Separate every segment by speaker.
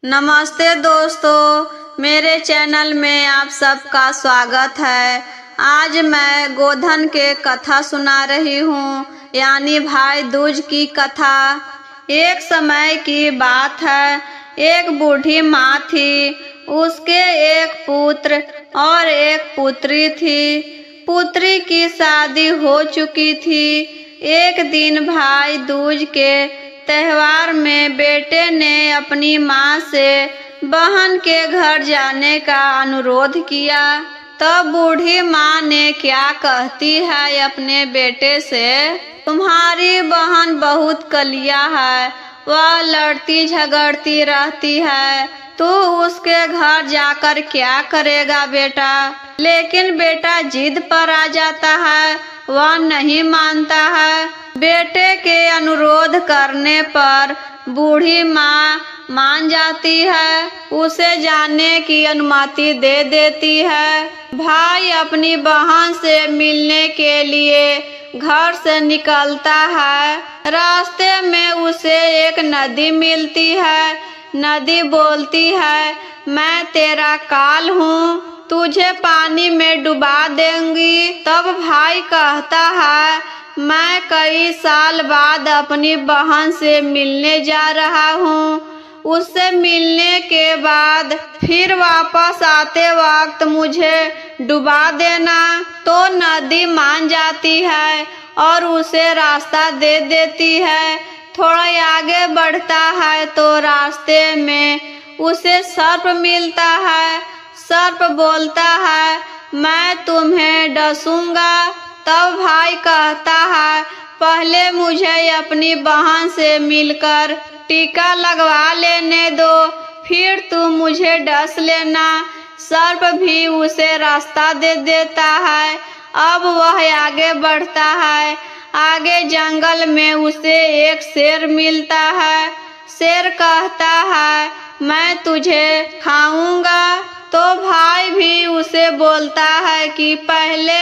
Speaker 1: नमस्ते दोस्तों, मेरे चैनल में आप सबका स्वागत है। आज मैं गोधन के कथा सुना रही हूँ, यानी भाई दूज की कथा। एक समय की बात है, एक बूढ़ी माँ थी। उसके एक पुत्र और एक पुत्री थी। पुत्री की शादी हो चुकी थी। एक दिन भाई दूज के त्योहार में बेटे ने अपनी माँ से बहन के घर जाने का अनुरोध किया। तब बूढ़ी माँ ने क्या कहती है अपने बेटे से, तुम्हारी बहन बहुत कलिया है, वह लड़ती झगड़ती रहती है, तू उसके घर जाकर क्या करेगा बेटा। लेकिन बेटा जिद पर आ जाता है, वह नहीं मानता है। बेटे के अनुरोध करने पर बूढ़ी माँ मान जाती है, उसे जाने की अनुमति दे देती है। भाई अपनी बहन से मिलने के लिए घर से निकलता है। रास्ते में उसे एक नदी मिलती है। नदी बोलती है, मैं तेरा काल हूँ, तुझे पानी में डुबा देंगी। तब भाई कहता है, मैं कई साल बाद अपनी बहन से मिलने जा रहा हूँ। उससे मिलने के बाद फिर वापस आते वक्त मुझे डुबा देना। तो नदी मान जाती है और उसे रास्ता दे देती है। थोड़ा आगे बढ़ता है तो रास्ते में उसे सर्प मिलता है। सर्प बोलता है, मैं तुम्हें डसूंगा। तब भाई कहता है, पहले मुझे अपनी बहन से मिलकर टीका लगवा लेने दो, फिर तुम मुझे डस लेना। सर्प भी उसे रास्ता दे देता है। अब वह आगे बढ़ता है। आगे जंगल में उसे एक शेर मिलता है। शेर कहता है, मैं तुझे खाऊंगा। तो भाई भी उसे बोलता है कि पहले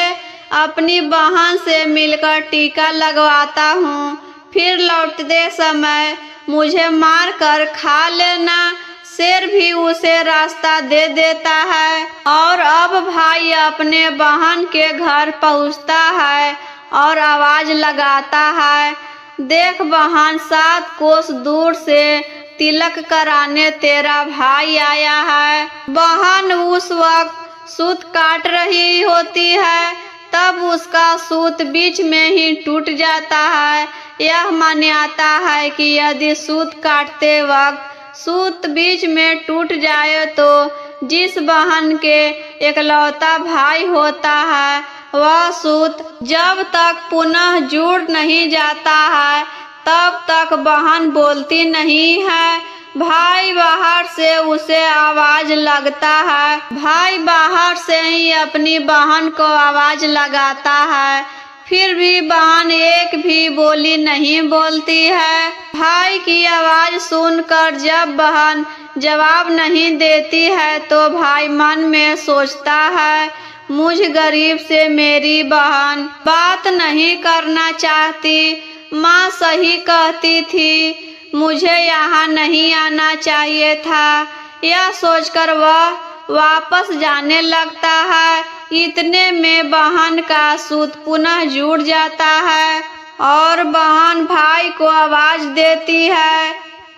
Speaker 1: अपनी बहन से मिलकर टीका लगवाता हूँ, फिर लौटते समय मुझे मार कर खा लेना। शेर भी उसे रास्ता दे देता है और अब भाई अपने बहन के घर पहुँचता है और आवाज लगाता है, देख बहन, 7 कोस दूर से तिलक कराने तेरा भाई आया है। बहन उस वक्त सूत काट रही होती है। तब उसका सूत बीच में ही टूट जाता है। यह मान्यता है कि यदि सूत काटते वक्त सूत बीच में टूट जाए तो जिस बहन के एकलौता भाई होता है, वह सूत जब तक पुनः जुड़ नहीं जाता है तब तक बहन बोलती नहीं है। भाई बाहर से उसे आवाज लगता है। भाई बाहर से ही अपनी बहन को आवाज लगाता है, फिर भी बहन एक भी बोली नहीं बोलती है। भाई की आवाज सुनकर जब बहन जवाब नहीं देती है तो भाई मन में सोचता है, मुझ गरीब से मेरी बहन बात नहीं करना चाहती। माँ सही कहती थी, मुझे यहाँ नहीं आना चाहिए था। यह सोचकर वह वापस जाने लगता है। इतने में बहन का सूत पुनः जुड़ जाता है और बहन भाई को आवाज देती है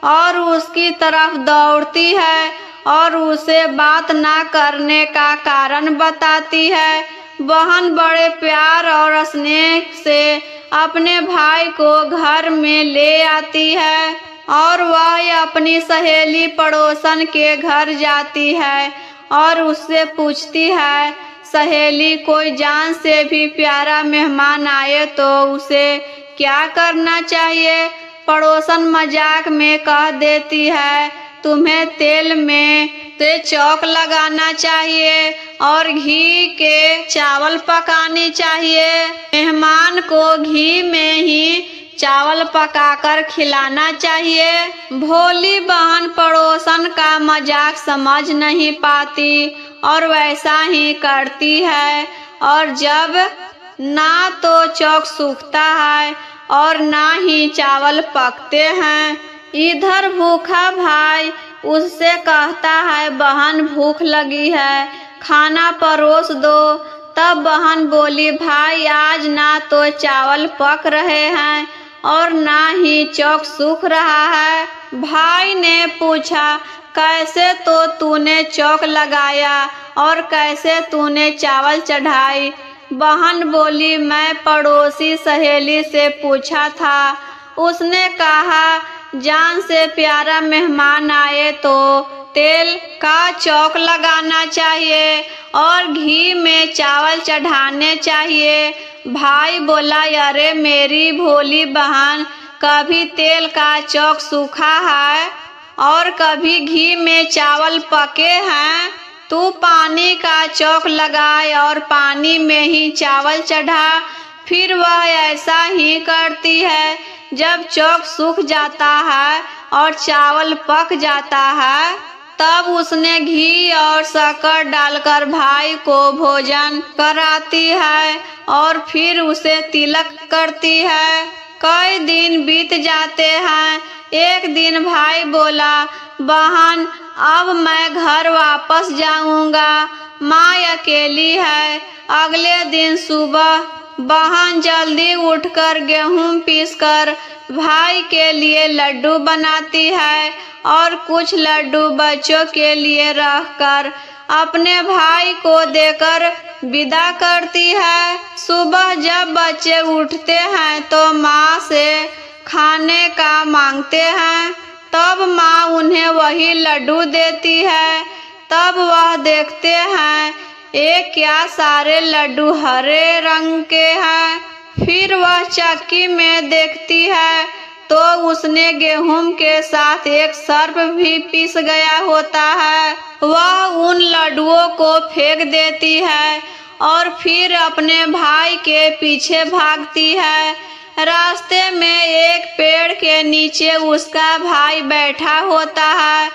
Speaker 1: और उसकी तरफ दौड़ती है और उसे बात ना करने का कारण बताती है। बहन बड़े प्यार और स्नेह से अपने भाई को घर में ले आती है और वह अपनी सहेली पड़ोसन के घर जाती है और उससे पूछती है, सहेली, कोई जान से भी प्यारा मेहमान आए तो उसे क्या करना चाहिए। पड़ोसन मजाक में कह देती है, तुम्हें तेल में चौक लगाना चाहिए और घी के चावल पकानी चाहिए। मेहमान को घी में ही चावल पकाकर खिलाना चाहिए। भोली बहन पड़ोसन का मजाक समझ नहीं पाती और वैसा ही करती है और जब ना तो चौक सूखता है और ना ही चावल पकते हैं। इधर भूखा भाई उससे कहता है बहन भूख लगी है, खाना परोस दो। तब बहन बोली भाई आज ना तो चावल पक रहे हैं और ना ही चौक सूख रहा है। भाई ने पूछा कैसे तो तूने चौक लगाया और कैसे तूने चावल चढ़ाई। बहन बोली मैं पड़ोसी सहेली से पूछा था, उसने कहा जान से प्यारा मेहमान आए तो तेल का चौक लगाना चाहिए और घी में चावल चढ़ाने चाहिए। भाई बोला अरे मेरी भोली बहन, कभी तेल का चौक सूखा है और कभी घी में चावल पके हैं। तू पानी का चौक लगाए और पानी में ही चावल चढ़ा। फिर वह ऐसा ही करती है। जब चौक सूख जाता है और चावल पक जाता है तब उसने घी और शक्कर डालकर भाई को भोजन कराती है और फिर उसे तिलक करती है। कई दिन बीत जाते हैं। एक दिन भाई बोला बहन अब मैं घर वापस जाऊंगा, माँ अकेली है। अगले दिन सुबह बहन जल्दी उठकर गेहूं पीसकर भाई के लिए लड्डू बनाती है और कुछ लड्डू बच्चों के लिए रखकर अपने भाई को देकर विदा करती है। सुबह जब बच्चे उठते हैं तो माँ से खाने का मांगते हैं, तब माँ उन्हें वही लड्डू देती है। तब वह देखते हैं ये क्या सारे लड्डू हरे रंग के हैं। फिर वह चक्की में देखती है तो उसने गेहूं के साथ एक सर्प भी पीस गया होता है। वह उन लड्डुओं को फेंक देती है और फिर अपने भाई के पीछे भागती है। रास्ते में एक पेड़ के नीचे उसका भाई बैठा होता है।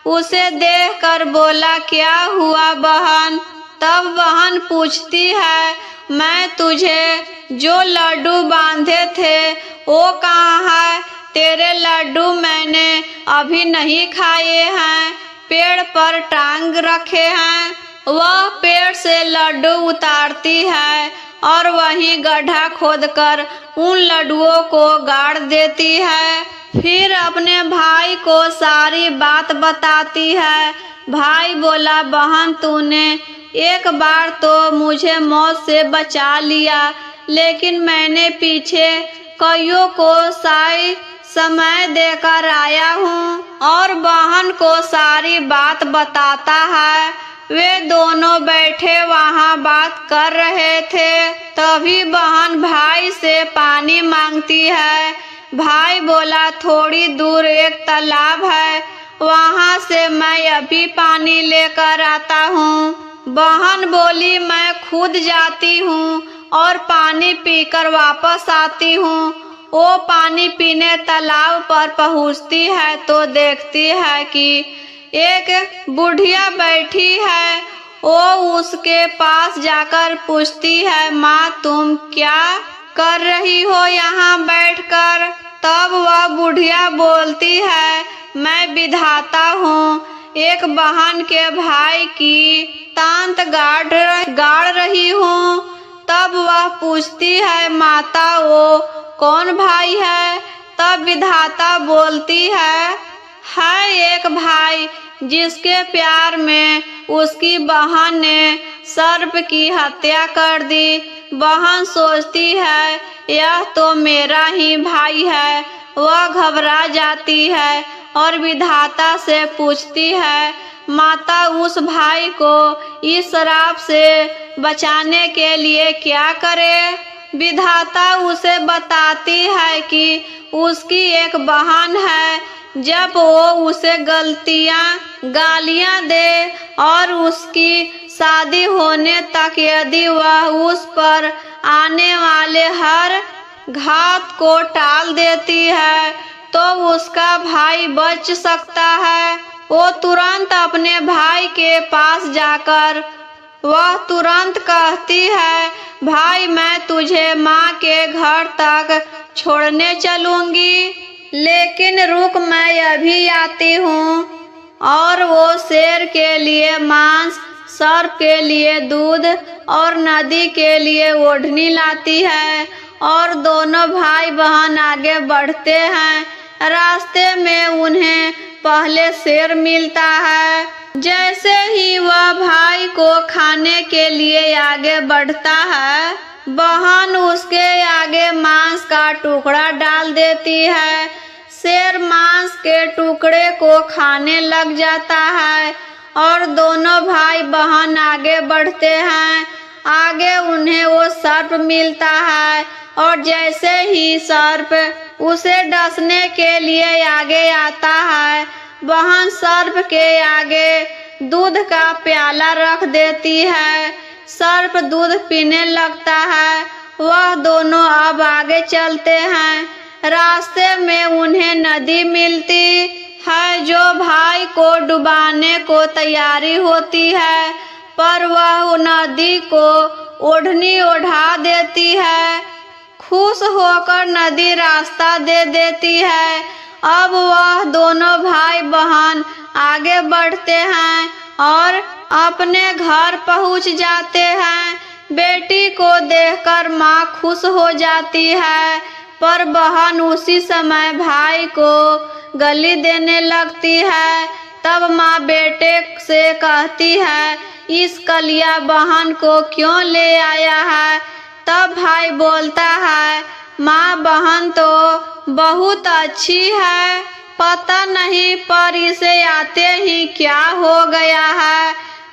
Speaker 1: उसे देखकर बोला क्या हुआ बहन। तब बहन पूछती है मैं तुझे जो लड्डू बांधे थे वो कहाँ है। तेरे लड्डू मैंने अभी नहीं खाए हैं, पेड़ पर टांग रखे हैं। वह पेड़ से लड्डू उतारती है और वहीं गड्ढा खोदकर उन लड्डुओं को गाड़ देती है। फिर अपने भाई को सारी बात बताती है। भाई बोला बहन तूने एक बार तो मुझे मौत से बचा लिया, लेकिन मैंने पीछे कईयों को साई समय देकर आया हूँ। और बहन को सारी बात बताता है। वे दोनों बैठे वहाँ बात कर रहे थे, तभी बहन भाई से पानी मांगती है। भाई बोला थोड़ी दूर एक तालाब है, वहाँ से मैं अभी पानी लेकर आता हूँ। बहन बोली मैं खुद जाती हूँ और पानी पीकर वापस आती हूँ। वो पानी पीने तालाब पर पहुँचती है तो देखती है कि एक बुढ़िया बैठी है। वो उसके पास जाकर पूछती है माँ तुम क्या कर रही हो यहाँ बैठकर। तब वह बुढ़िया बोलती है मैं विधाता हूँ, एक बहन के भाई की तांत गाड़ रही हूँ। तब वह पूछती है माता वो कौन भाई है। तब विधाता बोलती है एक भाई जिसके प्यार में उसकी बहन ने सर्प की हत्या कर दी। बहन सोचती है यह तो मेरा ही भाई है। वह घबरा जाती है और विधाता से पूछती है माता उस भाई को इस श्राप से बचाने के लिए क्या करे। विधाता उसे बताती है कि उसकी एक बहन है, जब वो उसे गालियां दे और उसकी शादी होने तक यदि वह उस पर आने वाले हर घात को टाल देती है तो उसका भाई बच सकता है। वो तुरंत अपने भाई के पास जाकर वह तुरंत कहती है भाई मैं तुझे माँ के घर तक छोड़ने चलूंगी, लेकिन रुक मैं अभी आती हूँ। और वो शेर के लिए मांस, सर्प के लिए दूध और नदी के लिए ओढ़नी लाती है। और दोनों भाई बहन आगे बढ़ते हैं। रास्ते में उन्हें पहले शेर मिलता है। जैसे ही वह भाई को खाने के लिए आगे बढ़ता है, बहन उसके आगे मांस का टुकड़ा डाल देती है। शेर मांस के टुकड़े को खाने लग जाता है और दोनों भाई बहन आगे बढ़ते हैं। आगे उन्हें वो सर्प मिलता है और जैसे ही सर्प उसे डसने के लिए आगे आता है, बहन सर्प के आगे दूध का प्याला रख देती है। सर्प दूध पीने लगता है। वह दोनों अब आगे चलते हैं। रास्ते में उन्हें नदी मिलती है जो भाई को डुबाने को तैयारी होती है, पर वह नदी को ओढ़नी ओढ़ा देती है। खुश होकर नदी रास्ता दे देती है। अब वह दोनों भाई बहन आगे बढ़ते हैं और अपने घर पहुंच जाते हैं। बेटी को देखकर माँ खुश हो जाती है, पर बहन उसी समय भाई को गाली देने लगती है। तब माँ बेटे से कहती है, इस कलिया बहन को क्यों ले आया है? तब भाई बोलता है, माँ बहन तो बहुत अच्छी है, पता नहीं पर इसे आते ही क्या हो गया है।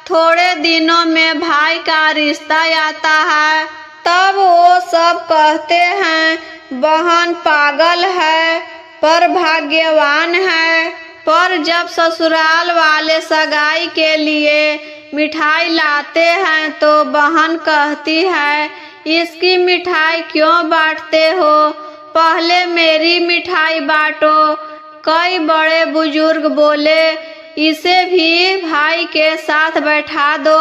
Speaker 1: थोड़े दिनों में भाई का रिश्ता आता है। तब वो सब कहते हैं, बहन पागल है पर भाग्यवान है। पर जब ससुराल वाले सगाई के लिए मिठाई लाते हैं तो बहन कहती है, इसकी मिठाई क्यों बांटते हो? पहले मेरी मिठाई बांटो। कई बड़े बुजुर्ग बोले, इसे भी भाई के साथ बैठा दो।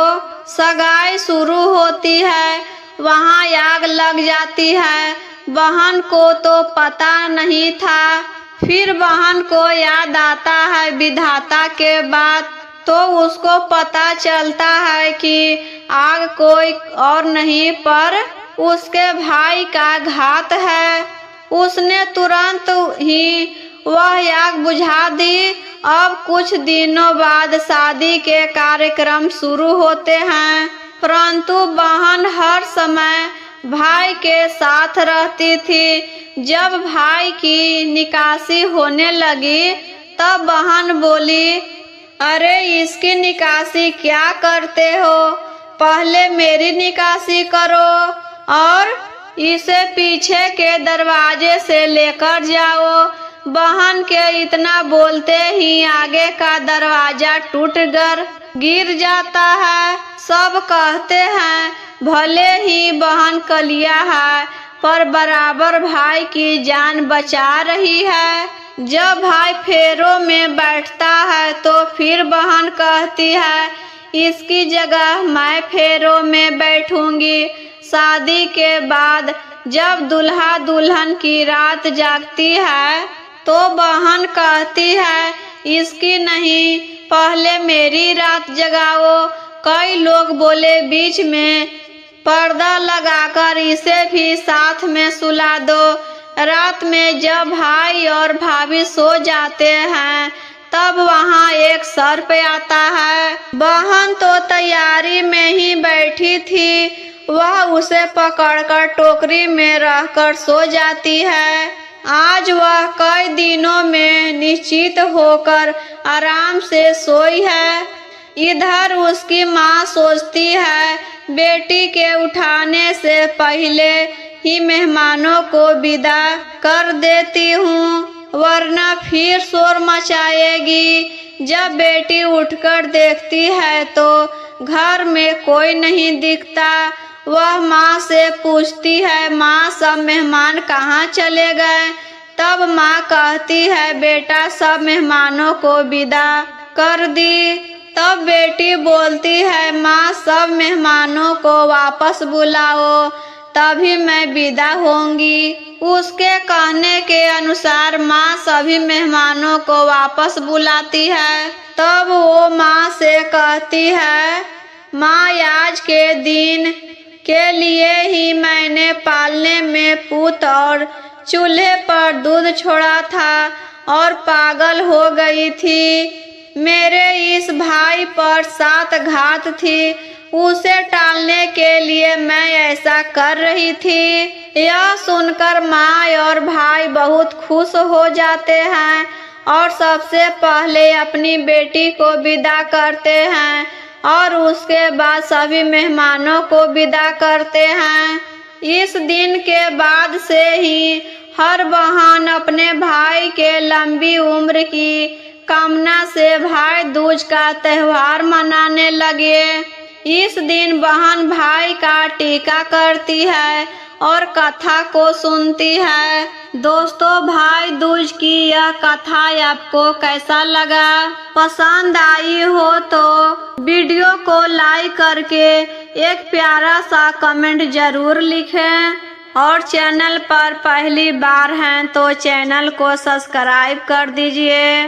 Speaker 1: सगाई शुरू होती है। वहाँ आग लग जाती है। बहन को तो पता नहीं था। फिर बहन को याद आता है विधाता के बात, तो उसको पता चलता है कि आग कोई और नहीं पर उसके भाई का घात है। उसने तुरंत ही वह आग बुझा दी। अब कुछ दिनों बाद शादी के कार्यक्रम शुरू होते हैं, परंतु बहन हर समय भाई के साथ रहती थी। जब भाई की निकासी होने लगी तब बहन बोली, अरे इसकी निकासी क्या करते हो? पहले मेरी निकासी करो और इसे पीछे के दरवाजे से लेकर जाओ। बहन के इतना बोलते ही आगे का दरवाजा टूट कर गिर जाता है। सब कहते हैं, भले ही बहन कलिया है पर बराबर भाई की जान बचा रही है। जब भाई फेरों में बैठता है तो फिर बहन कहती है, इसकी जगह मैं फेरों में बैठूंगी। शादी के बाद जब दुल्हा दुल्हन की रात जागती है तो बहन कहती है, इसकी नहीं, पहले मेरी रात जगाओ। कई लोग बोले, बीच में पर्दा लगाकर इसे भी साथ में सुला दो। रात में जब भाई और भाभी सो जाते हैं तब वहाँ एक सर्प आता है। बहन तो तैयारी में ही बैठी थी। वह उसे पकड़कर टोकरी में रखकर सो जाती है। आज वह कई दिनों में निश्चित होकर आराम से सोई है। इधर उसकी माँ सोचती है, बेटी के उठाने से पहले ही मेहमानों को विदा कर देती हूँ, वरना फिर शोर मचाएगी। जब बेटी उठकर देखती है तो घर में कोई नहीं दिखता। वह माँ से पूछती है, माँ सब मेहमान कहाँ चले गए? तब माँ कहती है, बेटा सब मेहमानों को विदा कर दी। तब बेटी बोलती है, माँ सब मेहमानों को वापस बुलाओ तभी मैं विदा होंगी। उसके कहने के अनुसार माँ सभी मेहमानों को वापस बुलाती है। तब वो माँ से कहती है, माँ आज के दिन के लिए ही मैंने पालने में पूत और चूल्हे पर दूध छोड़ा था और पागल हो गई थी। मेरे इस भाई पर 7 घात थी, उसे टालने के लिए मैं ऐसा कर रही थी। यह सुनकर माँ और भाई बहुत खुश हो जाते हैं और सबसे पहले अपनी बेटी को विदा करते हैं और उसके बाद सभी मेहमानों को विदा करते हैं। इस दिन के बाद से ही हर बहन अपने भाई के लंबी उम्र की कामना से भाई दूज का त्योहार मनाने लगे। इस दिन बहन भाई का टीका करती है और कथा को सुनती है। दोस्तों, भाई दूज की यह कथा आपको कैसा लगा? पसंद आई हो तो वीडियो को लाइक करके एक प्यारा सा कमेंट जरूर लिखें और चैनल पर पहली बार हैं तो चैनल को सब्सक्राइब कर दीजिए।